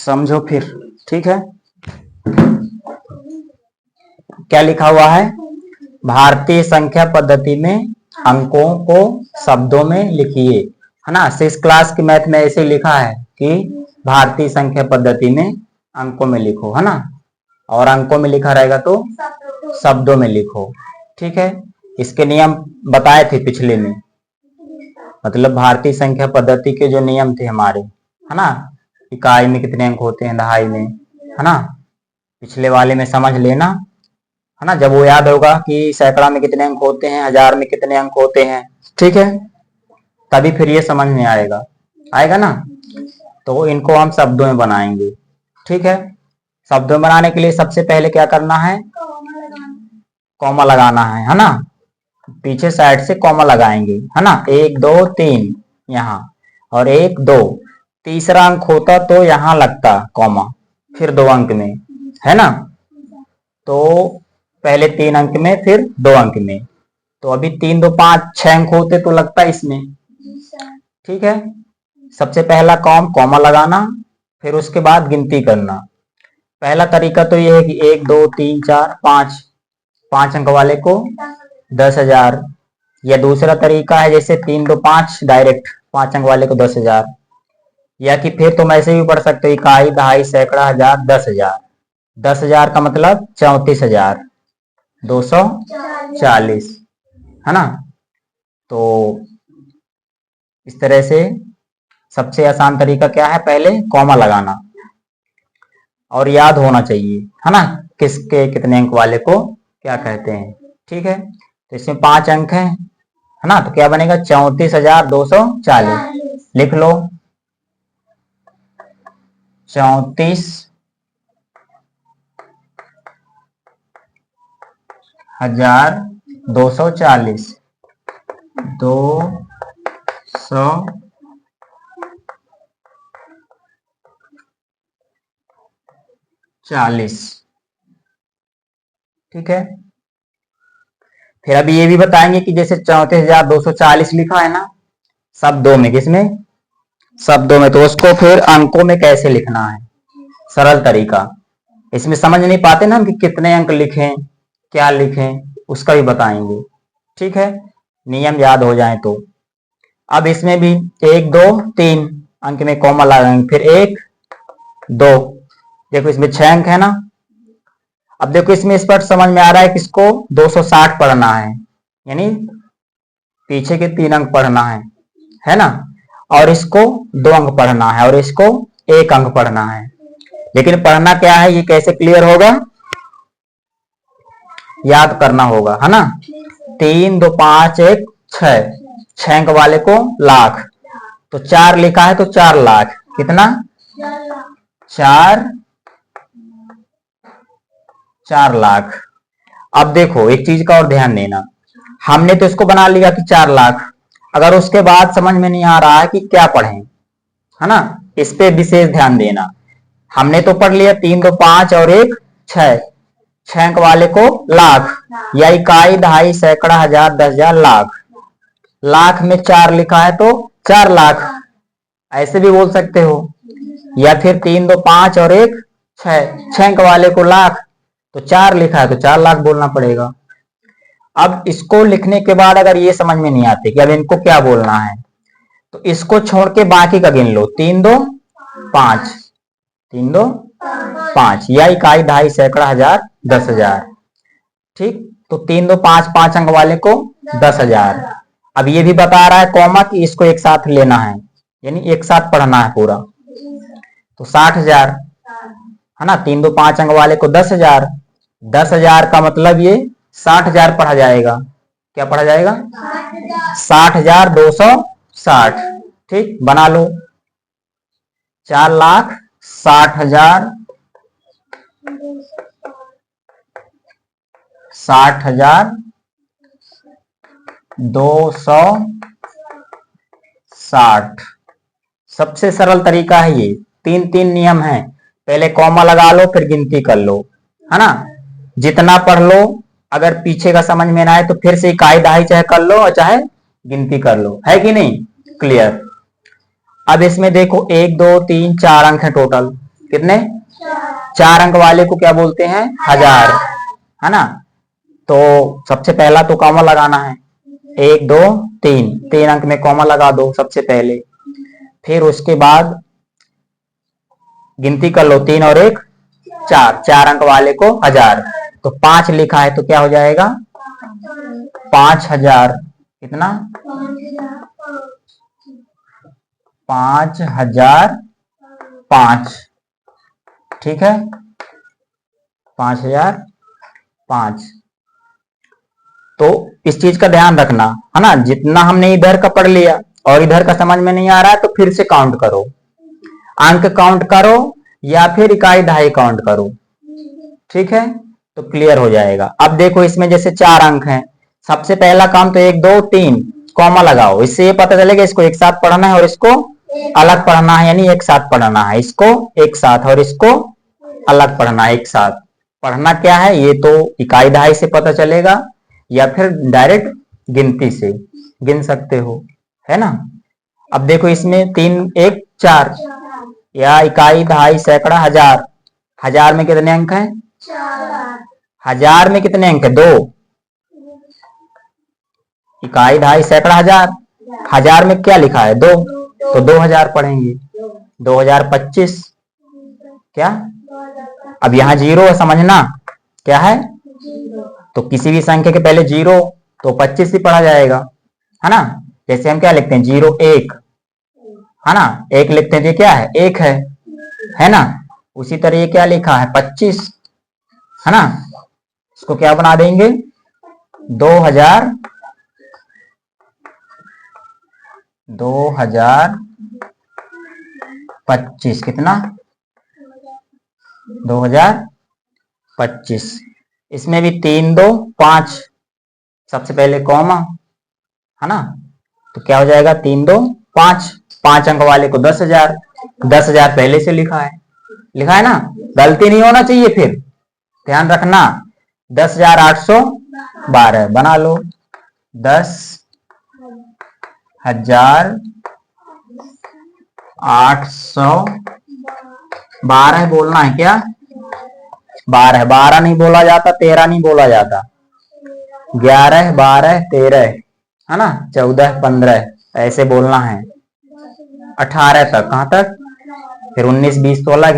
समझो फिर। ठीक है, क्या लिखा हुआ है? भारतीय संख्या पद्धति में अंकों को शब्दों में लिखिए, है ना। 6 क्लास की मैथ में ऐसे लिखा है कि भारतीय संख्या पद्धति में अंकों में लिखो, है ना। और अंकों में लिखा रहेगा तो शब्दों में लिखो। ठीक है, इसके नियम बताए थे पिछले में, मतलब भारतीय संख्या पद्धति के जो नियम थे हमारे, है ना। इकाई में कितने अंक होते हैं, दहाई में, है ना। पिछले वाले में समझ लेना, है ना। जब वो याद होगा कि सैकड़ा में कितने अंक होते हैं, हजार में कितने अंक होते हैं, ठीक है, तभी फिर ये समझ में आएगा, आएगा ना। तो इनको हम शब्दों में बनाएंगे। ठीक है, शब्दों में बनाने के लिए सबसे पहले क्या करना है? कॉमा लगाना है ना। पीछे साइड से कॉमा लगाएंगे, है ना। 1 2 3 यहाँ, और 1 2, तीसरा अंक होता तो यहाँ लगता कॉमा, फिर 2 अंक में, है ना। तो पहले 3 अंक में, फिर 2 अंक में। तो अभी 3 2 5 6 अंक होते तो लगता इसमें। ठीक है, सबसे पहला कॉमा लगाना, फिर उसके बाद गिनती करना। पहला तरीका तो यह है कि 1 2 3 4 5, 5 अंक वाले को 10,000। या दूसरा तरीका है जैसे 3 2 5 डायरेक्ट 5 अंक वाले को 10,000। या कि फिर तुम ऐसे भी पढ़ सकते हो, इकाई दहाई सैकड़ा हजार 10,000। 10,000 का मतलब 34,240, है ना। तो इस तरह से सबसे आसान तरीका क्या है? पहले कॉमा लगाना, और याद होना चाहिए, है ना, किसके कितने अंक वाले को क्या कहते हैं। ठीक है, तो इसमें 5 अंक है ना। तो क्या बनेगा? 34,240। लिख लो, 34,240, 240। ठीक है, फिर अभी ये भी बताएंगे कि जैसे 34,240 लिखा है ना शब्दों में, किसमें? शब्दों में। तो उसको फिर अंकों में कैसे लिखना है, सरल तरीका। इसमें समझ नहीं पाते ना हम कि कितने अंक लिखें, क्या लिखें, उसका भी बताएंगे। ठीक है, नियम याद हो जाए तो। अब इसमें भी 1 2 3 अंक में कॉमा लगाएंगे, फिर 1 2। देखो इसमें 6 अंक है ना। अब देखो इसमें स्पष्ट समझ में आ रहा है कि इसको 260 पढ़ना है, यानी पीछे के 3 अंक पढ़ना है ना। और इसको 2 अंक पढ़ना है, और इसको 1 अंक पढ़ना है। लेकिन पढ़ना क्या है, ये कैसे क्लियर होगा? याद करना होगा, है ना। 3 2 5 1 6, 6 अंक वाले को लाख, तो 4 लिखा है तो 4 लाख। कितना? 4 लाख। अब देखो एक चीज का और ध्यान देना, हमने तो इसको बना लिया कि 4 लाख। अगर उसके बाद समझ में नहीं आ रहा है कि क्या पढ़ें, है ना, इस पे विशेष ध्यान देना। हमने तो पढ़ लिया 3 2 5 और 1 6, 6 अंक वाले को लाख, या इकाई दहाई सैकड़ा हजार 10,000 लाख। लाख में 4 लिखा है तो 4 लाख, ऐसे भी बोल सकते हो। या फिर 3 2 5 और 1 6, 6 अंक वाले को लाख, तो 4 लिखा है तो 4 लाख बोलना पड़ेगा। अब इसको लिखने के बाद अगर ये समझ में नहीं आते कि अब इनको क्या बोलना है, तो इसको छोड़ के बाकी का गिन लो। 3 2 5, 3 2 5, या इकाई दहाई सैकड़ा हजार 10,000। ठीक, तो 3 2 5, 5 अंक वाले को 10,000। अब ये भी बता रहा है कॉमा कि इसको एक साथ लेना है, यानी एक साथ पढ़ना है पूरा, तो 60,000, है ना। 3 2 5 अंक वाले को 10,000, 10,000 का मतलब ये 60,000 पढ़ा जाएगा। क्या पढ़ा जाएगा? 60,260। ठीक, बना लो, 4,60,000, 60,260। सबसे सरल तरीका है ये। 3 नियम है, पहले कॉमा लगा लो, फिर गिनती कर लो, है ना। जितना पढ़ लो, अगर पीछे का समझ में ना आए तो फिर से इकाई दहाई चाहे कर लो और चाहे गिनती कर लो, है कि नहीं? क्लियर। अब इसमें देखो 1 2 3 4 अंक है टोटल, कितने? 4 अंक वाले को क्या बोलते हैं? हजार, है ना। तो सबसे पहला तो कॉमा लगाना है, 1 2 3, 3 अंक में कॉमा लगा दो सबसे पहले। फिर उसके बाद गिनती कर लो, 3 और 1 4, 4 अंक वाले को हजार। तो 5 लिखा है तो क्या हो जाएगा? 5000। कितना? 5005। ठीक है, 5005। तो इस चीज का ध्यान रखना, है ना। जितना हमने इधर का पढ़ लिया और इधर का समझ में नहीं आ रहा है तो फिर से काउंट करो, अंक काउंट करो या फिर इकाई दहाई काउंट करो। ठीक है, तो क्लियर हो जाएगा। अब देखो इसमें जैसे 4 अंक हैं, सबसे पहला काम तो 1 2 3 कॉमा लगाओ। इससे ये पता चलेगा इसको एक साथ पढ़ना है और इसको अलग पढ़ना है, यानी एक साथ पढ़ना है, इसको एक साथ और इसको अलग पढ़ना है एक साथ। पढ़ना क्या है ये तो इकाई दहाई से पता चलेगा या फिर डायरेक्ट गिनती से गिन सकते हो, है ना। अब देखो इसमें 3 1 4 या इकाई दहाई सैकड़ा हजार, हजार में कितने अंक हैं? 1000 में कितने अंक है? 2। इकाई दहाई सैकड़ा हजार, हजार में क्या लिखा है? 2, तो 2000 पढ़ेंगे। 2025 क्या? अब यहाँ जीरो है, समझना क्या है। तो किसी भी संख्या के पहले जीरो तो 25 ही पढ़ा जाएगा, है ना। जैसे हम क्या लिखते हैं? 0 1, है ना, 1 लिखते हैं तो क्या है? 1 है ना। उसी तरह ये क्या लिखा है? 25, है ना। इसको क्या बना देंगे? 2025। कितना? 2025। इसमें भी 3 2 5, सबसे पहले कॉमा, है ना। तो क्या हो जाएगा? 3 2 5, 5 अंक वाले को 10,000, 10,000 पहले से लिखा है ना, गलती नहीं होना चाहिए। फिर ध्यान रखना, 10,812 बना लो। 10,812 बोलना है क्या? 12, 12 नहीं बोला जाता, 13 नहीं बोला जाता, 11 12 13, है ना, 14 15 ऐसे बोलना है। 18 तक, कहां तक? फिर 19 20 तो अलग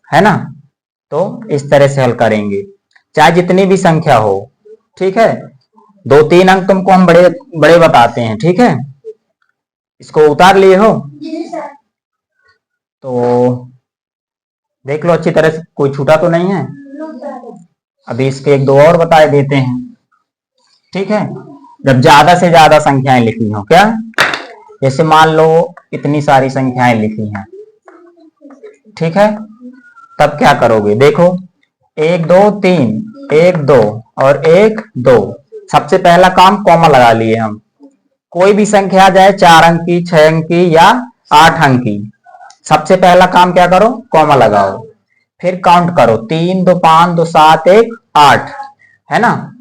है ना। तो इस तरह से हल करेंगे, चाहे जितनी भी संख्या हो। ठीक है, 2 3 अंक तुमको हम बड़े बड़े बताते हैं, ठीक है। इसको उतार लिए हो तो देख लो अच्छी तरह से, कोई छूटा तो नहीं है। अभी इसके 1 2 और बता देते हैं, ठीक है। जब ज्यादा से ज्यादा संख्याएं लिखी हो, क्या, जैसे मान लो इतनी सारी संख्याएं लिखी हैं, ठीक है, तब क्या करोगे? देखो 1 2 3, 1 2 और 1 2। सबसे पहला काम कॉमा लगा लिए हम। कोई भी संख्या आ जाए, 4 अंक की, 6 अंक की या 8 अंक की, सबसे पहला काम क्या करो? कॉमा लगाओ। फिर काउंट करो, 3 2 5 2 7 1 8, है ना।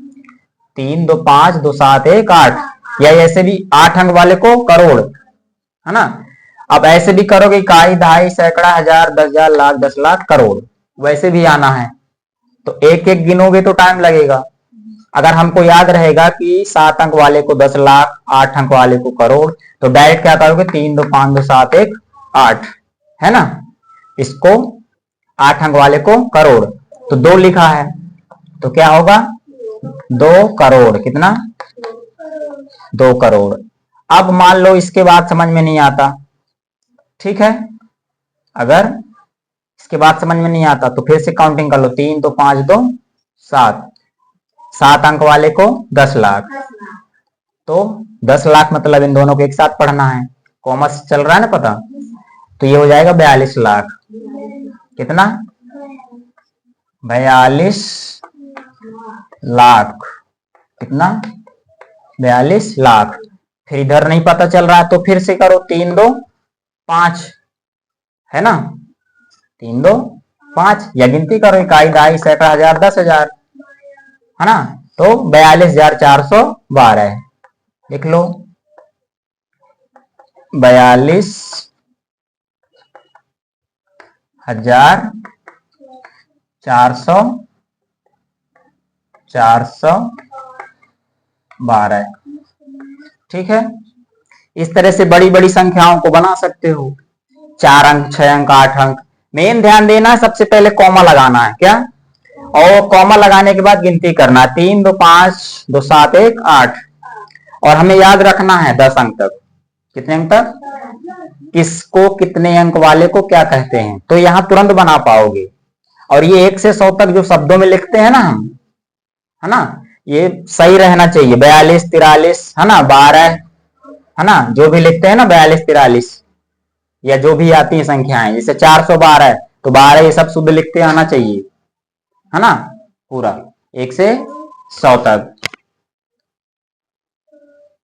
3 2 5 2 7 1 8, या ऐसे भी 8 अंक वाले को करोड़, है ना। अब ऐसे भी करोगे, इकाई दहाई सैकड़ा हजार 10,000 लाख 10 लाख करोड़, वैसे भी आना है। तो एक एक गिनोगे तो टाइम लगेगा। अगर हमको याद रहेगा कि 7 अंक वाले को 10 लाख, 8 अंक वाले को करोड़, तो डायरेक्ट क्या करोगे? 3 2 5 2 7 1 8, है ना। इसको 8 अंक वाले को करोड़, तो 2 लिखा है तो क्या होगा? 2 करोड़। कितना? 2 करोड़। अब मान लो इसके बाद समझ में नहीं आता, ठीक है। अगर इसके बाद समझ में नहीं आता तो फिर से काउंटिंग कर लो, 3 2 5 2 7, 7 अंक वाले को 10 लाख, तो 10 लाख मतलब इन दोनों को एक साथ पढ़ना है, कॉमर्स चल रहा है ना पता, तो ये हो जाएगा 42 लाख। कितना? 42 लाख। कितना? 42 लाख। फिर इधर नहीं पता चल रहा है तो फिर से करो, 3 2 5, है ना, 3 2 5, या गिनती करो, इकाई दहाई सैकड़ा हजार 10,000, है ना। तो 42,412 लिख लो। 42 1000, 400, 412। ठीक है, इस तरह से बड़ी बड़ी संख्याओं को बना सकते हो। 4 अंक, 6 अंक, 8 अंक। मेन ध्यान देना है, सबसे पहले कॉमा लगाना है क्या, और कॉमा लगाने के बाद गिनती करना है। 3 2 5 2 7 1 8। और हमें याद रखना है 10 अंक तक। कितने अंक तक, किसको, कितने अंक वाले को क्या कहते हैं, तो यहां तुरंत बना पाओगे। और ये 1 से 100 तक जो शब्दों में लिखते हैं ना हम, है ना, ये सही रहना चाहिए। 42 43, है ना, 12, है ना, जो भी लिखते हैं ना 42 43, या जो भी आती है संख्याएं, जैसे 412 तो 12 ये सब शुद्ध लिखते आना चाहिए, है ना, पूरा 1 से 100 तक।